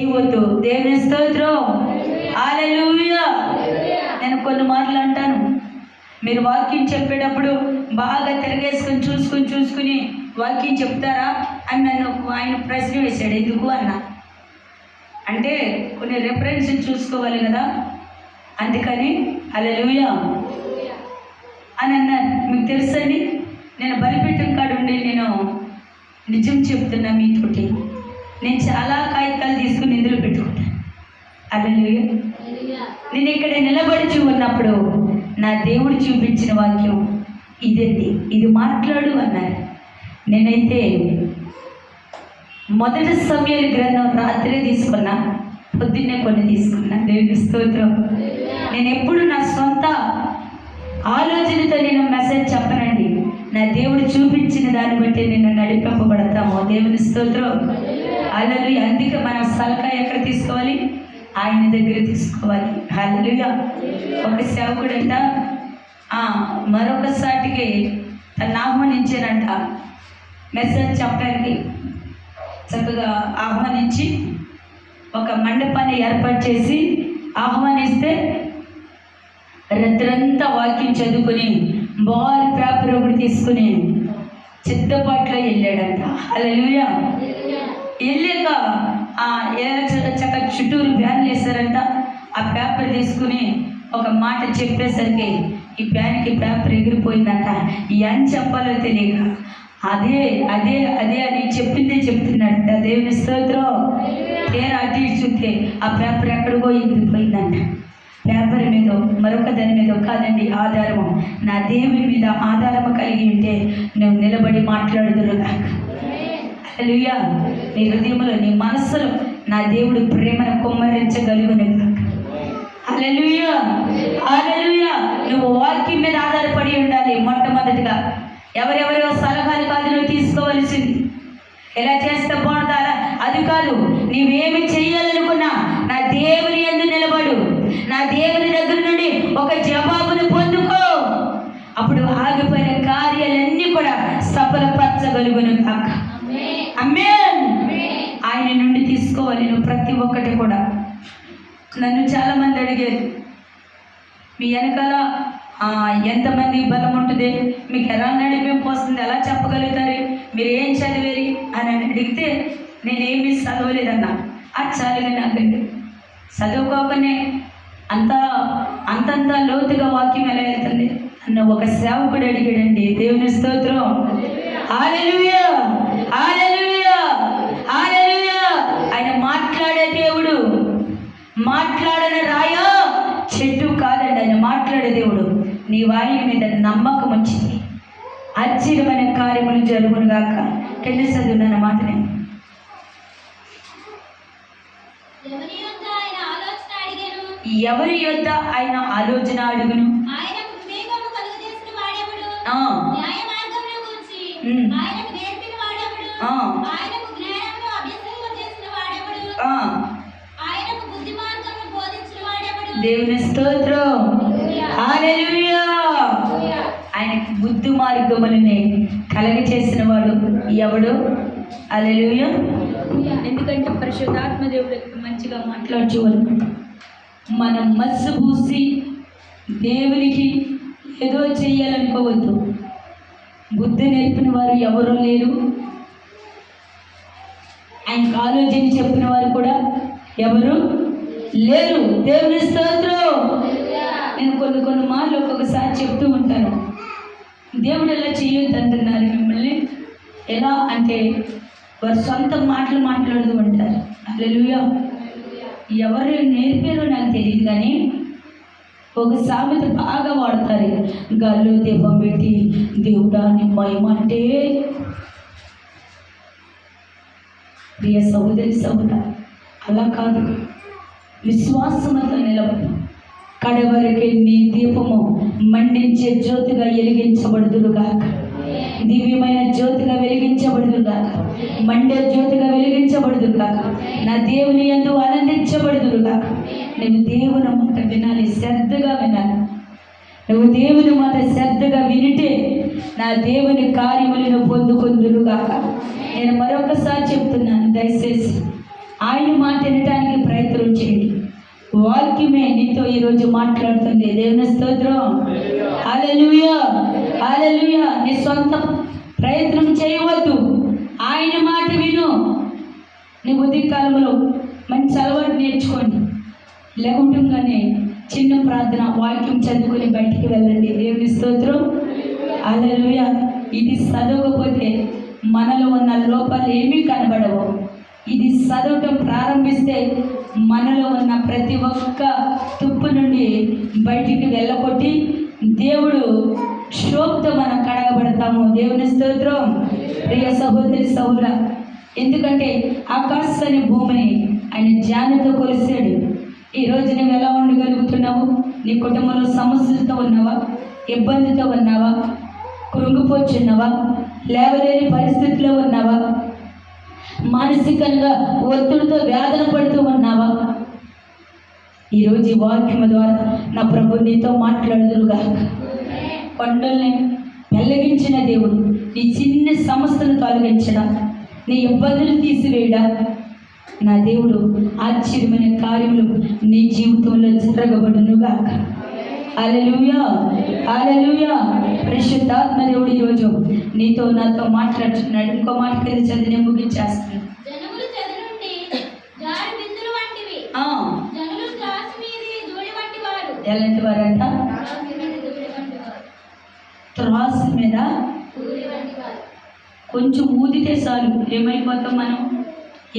ఇవ్వద్దు. దేవుని స్తోత్రం. హల్లెలూయా. నేను కొన్ని మాటలు అంటాను, మీరు వాక్యం చెప్పేటప్పుడు బాగా తిరగేసుకొని చూసుకుని వాక్యం చెప్తారా అని నన్ను ఆయన ప్రశ్న వేశాడు. ఎందుకు అన్నా అంటే కొన్ని రెఫరెన్స్ చూసుకోవాలి కదా, అందుకని హల్లెలూయా అని అన్నారు. మీకు తెలుసండి, నేను బలిపీఠం కాడ ఉండి నేను నిజం చెప్తున్నా మీతోటి, నేను చాలా కాగితాలు తీసుకుని ఇందులో పెట్టుకుంటాను. హల్లెలూయా. నేను ఇక్కడ నిలబడి ఉన్నప్పుడు నా దేవుడు చూపించిన వాక్యం ఇదండి, ఇది మాట్లాడు అన్నారు. నేనైతే మొదటి సమయాల గ్రంథం రాత్రి తీసుకున్నా, పొద్దున్నే కొన్ని తీసుకున్నా. దేవుని స్తోత్రం. నేను ఎప్పుడు నా సొంత ఆలోచనతో నేను మెసేజ్ చెప్పనండి, నా దేవుడు చూపించిన దాన్ని బట్టి నేను నడిపింపబడతాము. దేవుని స్తోత్రం. హల్లెలూయా. అందుకే మనం సలహా ఎక్కడ తీసుకోవాలి? ఆయన దగ్గర తీసుకోవాలి. హల్లెలూయా. ఒక సేవకుడంట మరొకసారికి తను ఆహ్వానించారంట మెసేజ్ చెప్పడానికి. చక్కగా ఆహ్వానించి ఒక మండపాన్ని ఏర్పాటు చేసి ఆహ్వానిస్తే రాత్రంతా వాక్యం చదువుకుని బాల్ పేపర్ ఒకటి తీసుకుని చిత్తపాట్లో వెళ్ళాడంట. హల్లెలూయా. వెళ్ళాక చక్క చుట్టూరు బ్యాన్లు వేశారంట. ఆ పేపర్ తీసుకుని ఒక మాట చెప్పేసరికి ఈ బ్యాన్కి పేపర్ ఎగిరిపోయిందంట. ఏం చెప్పాలో తెలియక అదే అదే అదే అని చెప్పిందే చెప్తున్నాడంట. దేవుని స్తోత్రం. తీరా అటు ఇటు చూస్తే ఆ పేపర్ ఎక్కడికో ఎగిరిపోయిందంట. పేపర్ మీద మరొక దాని మీద కాదండి ఆధారము, నా దేవుని మీద ఆధారము కలిగి ఉంటే నువ్వు నిలబడి మాట్లాడుదురుగా. హల్లెలూయా. నీ హృదయంలో నీ మనస్సులో నా దేవుడు ప్రేమను కుమ్మరించగలుగునుగా. హల్లెలూయా. హల్లెలూయా. నువ్వు వాక్యం మీద ఆధారపడి ఉండాలి. మొట్టమొదటిగా ఎవరెవరో సలహాలు కాదు నువ్వు తీసుకోవలసింది. ఎలా చేస్తే బాగుంటారా అది కాదు. నీవేమి చెయ్యాలనుకున్నా నా దేవుని యందు నిలబడు, నా దేవుని దగ్గర నుండి ఒక జవాబును పొందుకో. అప్పుడు ఆగిపోయిన కార్యాలన్నీ కూడా సఫలపరచగలుగును కాక. ఆమేన్. ఆయన నుండి తీసుకోవాలి నువ్వు ప్రతి ఒక్కటి కూడా. నన్ను చాలామంది అడిగారు, మీ వెనకాల ఎంతమంది బలం ఉంటుంది, మీకు ఎలా నడిపింపు వస్తుంది, ఎలా చెప్పగలుగుతారు, మీరు ఏం చదివేరి అని అడిగితే నేనేమి చదవలేదన్నా. చాలుగా నాకండి చదువుకోకనే అంతంత లోతుగా వాక్యం ఎలా వెళ్తుంది అన్న ఒక సేవకుడు అడిగాడండి. దేవుని స్తోత్రం. హల్లెలూయా. హల్లెలూయా. హల్లెలూయా. ఆయన మాట్లాడే దేవుడు, మాట్లాడని రాయో చెట్టు కాదండి, ఆయన మాట్లాడే దేవుడు. నీ వాయి మీద నమ్మకం వచ్చింది, ఆశ్చర్యమైన కార్యములు జరుగును గాక. కింద చదువున్న మాట నేను ఎవరి యొద్ద ఆయన ఆలోచన అడుగును, దేవుని స్తోత్రం. హల్లెలూయా. ఆయనకి బుద్ధి మార్గములని కలగ చేసిన వాడు ఎవడు? హల్లెలూయా. ఎందుకంటే పరిశుద్ధాత్మ దేవుడు మంచిగా మాట్లాడుకోవాలి. మనం మస్సు పూసి దేవునికి ఏదో చెయ్యాలనుకోవద్దు. బుద్ధి నేర్పిన వారు ఎవరూ లేరు, ఆయనకు ఆలోచన చెప్పిన వారు కూడా ఎవరు లేరు. దేవుని స్తోత్రం. నేను కొన్ని మాటలు ఒక్కొక్కసారి చెప్తూ ఉంటాను. దేవుడు ఎలా చేయొద్దు అంటున్నారు మిమ్మల్ని. ఎలా అంటే వారు సొంత మాటలు మాట్లాడుతూ ఉంటారు. హల్లెలూయా. ఎవరు నేర్పారో నాకు తెలియదు కానీ ఒక సామెత బాగా వాడతారు. గాల్లో దీపం పెట్టి దేవుడా నీ మహిమంటే. ప్రియ సహోదరి సహోదర, అలా కాదు. విశ్వాసంతో నిలబడు. కడవరకే నీ దీపము మండించే జ్యోతిగా వెలిగించబడుదురుగాక. దివ్యమైన జ్యోతిగా వెలిగించబడుదురుగాక. మండే జ్యోతిగా వెలిగించబడుదురుగాక. నా దేవుని యందు ఆనందించబడుదురుగాక. నేను దేవుని మాట వినాలి, శ్రద్ధగా వినాలి. నువ్వు దేవుని మాట శ్రద్ధగా వినిటే నా దేవుని కార్యములను పొందుకొందురుగాక. నేను మరొకసారి చెప్తున్నాను, దయచేసి ఆయన మాట వినడానికి ప్రయత్నం చేయండి. వాక్యమే నీతో ఈరోజు మాట్లాడుతుంది. దేవుని స్తోత్రం. హల్లెలూయా, హల్లెలూయా. నీ సొంత ప్రయత్నం చేయవద్దు, ఆయన మాట విను. నీ ఉదయ కాలంలో మంచి అలవాటు నేర్చుకోండి. లేకుంటుంగానే చిన్న ప్రార్థన వాక్యం చదువుకొని బయటికి వెళ్ళండి. దేవుని స్తోత్రం. హల్లెలూయా. ఇది చదవకపోతే మనలో ఉన్న లోపాలు ఏమీ కనబడవు. ఇది చదవటం ప్రారంభిస్తే మనలో ఉన్న ప్రతి ఒక్క తుప్పు నుండి బయటికి వెళ్ళగొట్టి దేవుడు శోభతో మనం కడగబడతాము. దేవుని స్తోత్రం. ప్రియ సహోదరి సహోదరా, ఎందుకంటే ఆకాశాన్ని భూమిని ఆయన జ్ఞానంతో కొలిసాడు. ఈరోజు నువ్వు ఎలా ఉండగలుగుతున్నావు? నీ కుటుంబంలో సమస్యలతో ఉన్నావా? ఇబ్బందితో ఉన్నావా? కృంగిపోచున్నావా? లేవలేని పరిస్థితిలో ఉన్నావా? మానసికంగా ఒత్తిడితో వేదన పడుతూ ఉన్నావా? ఈరోజు ఈ వాక్యం ద్వారా నా ప్రభు నీతో మాట్లాడుదురుగా. కొండల్ని వెల్లగించిన దేవుడు నీ చిన్న సమస్యను తొలగించడా, నీ ఇబ్బందులు తీసివేయడా, నా దేవుడు ఆశ్చర్యమైన కార్యములు నీ జీవితంలో జరగబడునుగా. హల్లెలూయా, హల్లెలూయా. పరిశుద్ధాత్మ దేవుడు ఈరోజు నీతో నాతో మాట్లాడుతున్నాడు. ఇంకో మాట కింద చదివి ముగించేస్తాను. ఎలాంటి వారంట? త్రాసు మీద కొంచెం ఊదితే చాలు ఏమైపోతాం మనం?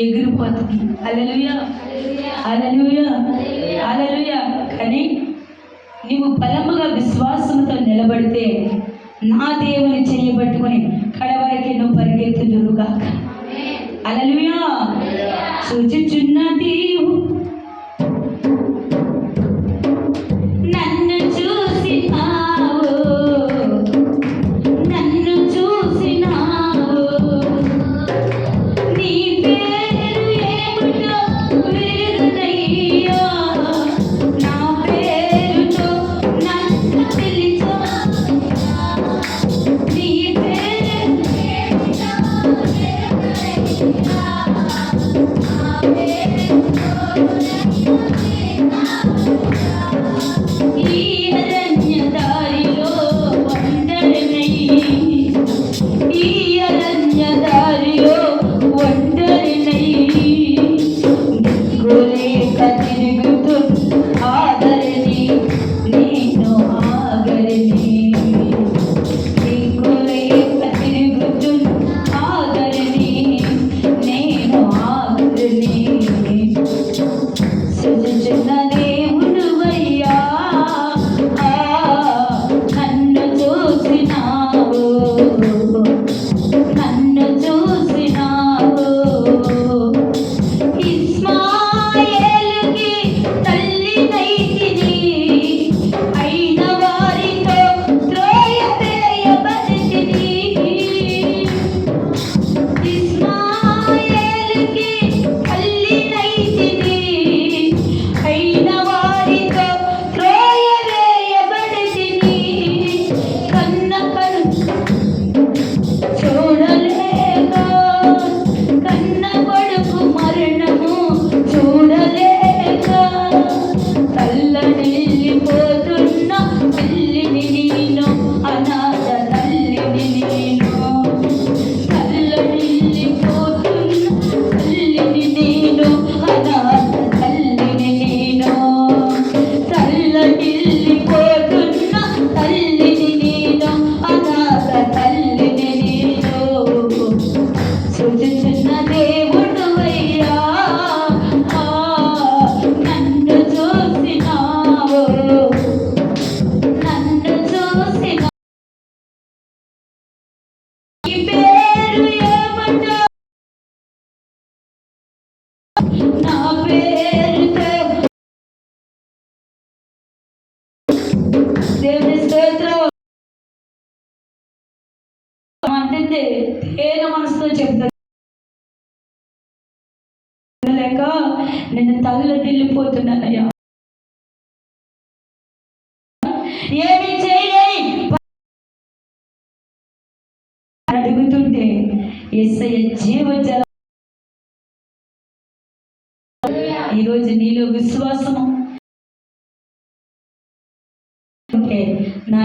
ఎగిరిపోతాం. హల్లెలూయా, హల్లెలూయా, హల్లెలూయా. కానీ నీవు బలముగా విశ్వాసంతో నిలబడితే నా దేవుని చేయబట్టుకుని కడవరికి నువ్వు పరిగెత్తుదురుగా. హల్లెలూయా. సూచించున్న దేవుడు నన్ను చూసినావు, నన్ను చూసినావు. నీ పేరు ఏమిటో విరుగునయ్యా, నా పేరుతో నన్ను పిలిచావు. నీ పేరు ఏమిటో విరుగునయ్యా, నా పేరుతో ఈ అరణ్య దారిలో ఒంటరినై, ఈ అరణ్య దారిలో ఒంటరినై, దిక్కులేక తిరుగుతూ ఆదరణి నేను ఆగరణి, దిక్కులేక తిరుగుతూ ఆదరణి నేను ఆగరణి. సృజించిన దేవుడువయ్యా, నన్ను చూసినావు, నన్ను చూసినావు. ఇస్మాయేలుకి తల్లినైతిని, అయిన వారితో త్రోయవేయబడితిని. ఇస్మాయేలుకి తల్లినైతిని, అయిన వారితో త్రోయవేయబడితిని. కన్న కను చూడలేక, కన్న కొడుకు మరణము చూడలేక, తల్లడిల్లిపోతున్న తల్లిని నేను, అనాథ తల్లిని నేను. తల్లడిల్లిపోతున్న తల్లిని నేను, అనాథ తల్లిని నేను. తల్లడిల్లిపోతున్న తల్లిని నేను, అనాథ తల్లిని నేను. సృజించిన దేవుడువయ్యా, నన్ను చూసినావు, నన్ను చూసినావు. నీ పేరు ఏమంటో, నా పేరుతో. దేవుని స్తోత్రం. అంటే తేన మనసుతో చెప్తాను లేక నేను తల్లడిల్లిపోతున్నానయ్యా, ఏమి చేయని అడుగుతుంటే యేసయ్య జీవజల ఈరోజు నీలో విశ్వాసము ఉంటే నా